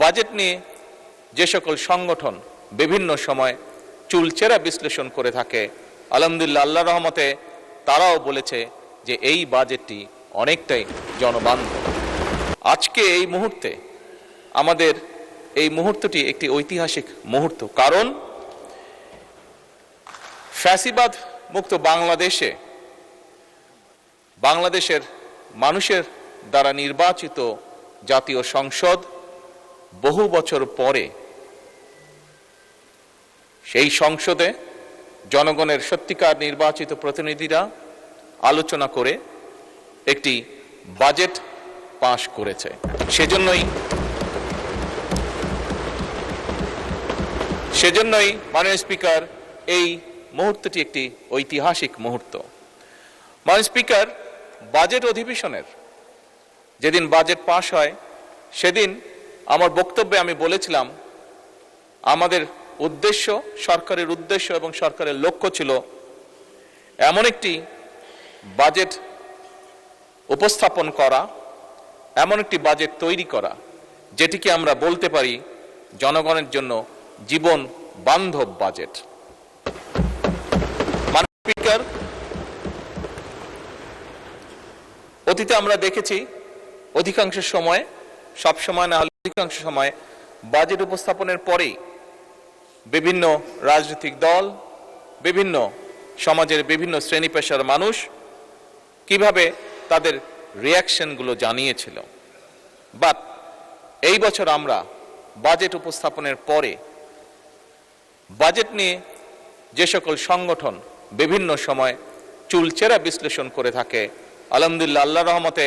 Budget নিয়ে যে সকল সংগঠন বিভিন্ন সময় চুলচেরা বিশ্লেষণ করে থাকে, আলহামদুলিল্লাহ আল্লাহর রহমতে তারাও বলেছে যে এই বাজেটটি অনেকটাই জনবান্ধব। আজকে এই মুহূর্তে আমাদের এই মুহূর্তটি একটি ঐতিহাসিক মুহূর্ত, কারণ ফ্যাসিবাদ মুক্ত বাংলাদেশের মানুষের দ্বারা নির্বাচিত জাতীয় সংসদ বহু বছর পরে সেই সংসদে জনগণের সত্যিকার নির্বাচিত প্রতিনিধিরা আলোচনা করে একটি বাজেট পাশ করেছে। সেজন্যই মাননীয় স্পিকার, এই মুহূর্তটি একটি ঐতিহাসিক মুহূর্ত। মাননীয় স্পিকার, বাজেট অধিবেশনের যেদিন বাজেট পাশ হয় সেদিন আমার বক্তব্যে আমি বলেছিলাম আমাদের উদ্দেশ্য, সরকারের উদ্দেশ্য এবং সরকারের লক্ষ্য ছিল এমন একটি বাজেট উপস্থাপন করা, এমন একটি বাজেট তৈরি করা যেটিকে আমরা বলতে পারি জনগণের জন্য জীবন বান্ধব বাজেট। মাননীয় স্পিকার, অতীতে আমরা দেখেছি অধিকাংশ সময়, সব সময় না হলে অধিকাংশ সময় বাজেট উপস্থাপনের পরেই বিভিন্ন রাজনৈতিক দল, বিভিন্ন সমাজের বিভিন্ন শ্রেণী পেশার মানুষ কিভাবে তাদের রিয়াকশনগুলো জানিয়েছিল। বাট এই বছর আমরা বাজেট উপস্থাপনের পরে বাজেট নিয়ে যে সকল সংগঠন বিভিন্ন সময় চুলচেরা বিশ্লেষণ করে থাকে, আলহামদুলিল্লাহ আল্লাহর রহমতে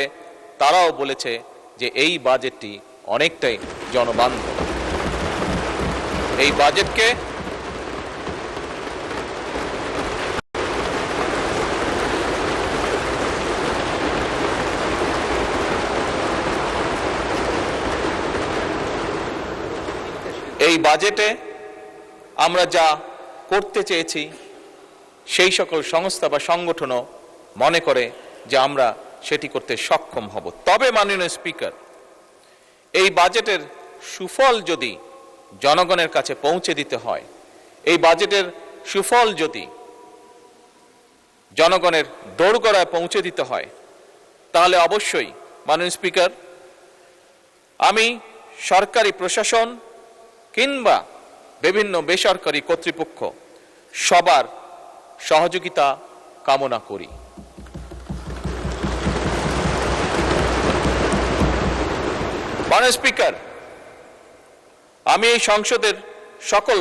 তারাও বলেছে যে এই বাজেটটি অনেকটাই জনবান্ধব। এই বাজেটকে আমরা যা করতে চেয়েছি সেই সকল সংস্থা বা সংগঠনও মনে করে যে আমরা সেটি করতে সক্ষম হব। তবে মাননীয় স্পিকার, এই বাজেটের সুফল যদি জনগণের কাছে পৌঁছে দিতে হয়, এই বাজেটের সুফল যদি জনগণের দোরগোড়ায় পৌঁছে দিতে হয়, তাহলে অবশ্যই মাননীয় স্পিকার, আমি সরকারি প্রশাসন কিংবা বিভিন্ন বেসরকারি কর্তৃপক্ষ সবার সহযোগিতা কামনা করি। মাননীয় স্পিকার, আমি এই সংসদের সকল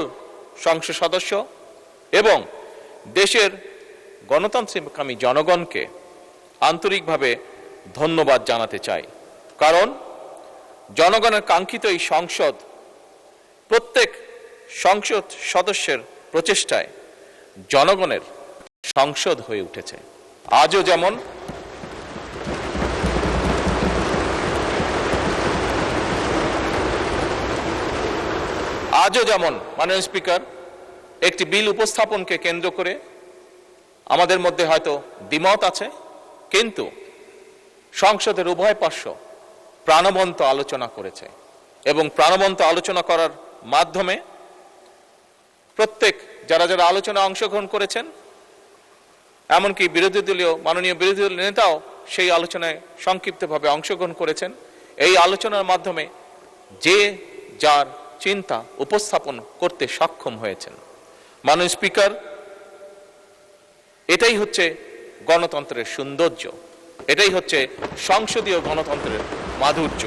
সংসদ সদস্য এবং দেশের গণতান্ত্রিককামী জনগণকে আন্তরিকভাবে ধন্যবাদ জানাতে চাই, কারণ জনগণের কাঙ্ক্ষিত এই সংসদ প্রত্যেক সংসদ সদস্যের প্রচেষ্টায় জনগণের সংসদ হয়ে উঠেছে। আজও যেমন মাননীয় স্পিকার, একটি বিল উপস্থাপনকে কেন্দ্র করে আমাদের মধ্যে হয়তো দ্বিমত আছে, কিন্তু সংসদের উভয় পার্শ্ব প্রাণবন্ত আলোচনা করেছে এবং প্রাণবন্ত আলোচনা করার মাধ্যমে প্রত্যেক যারা আলোচনা অংশগ্রহণ করেছেন, এমনকি মাননীয় বিরোধী দলীয় নেতাও সেই আলোচনায় সংক্ষিপ্তভাবে অংশগ্রহণ করেছেন। এই আলোচনার মাধ্যমে যে যার চিন্তা উপস্থাপন করতে সক্ষম হয়েছেন। মাননীয় স্পিকার, এটাই হচ্ছে গণতন্ত্রের সৌন্দর্য, এটাই হচ্ছে সংসদীয় গণতন্ত্রের মাধুর্য।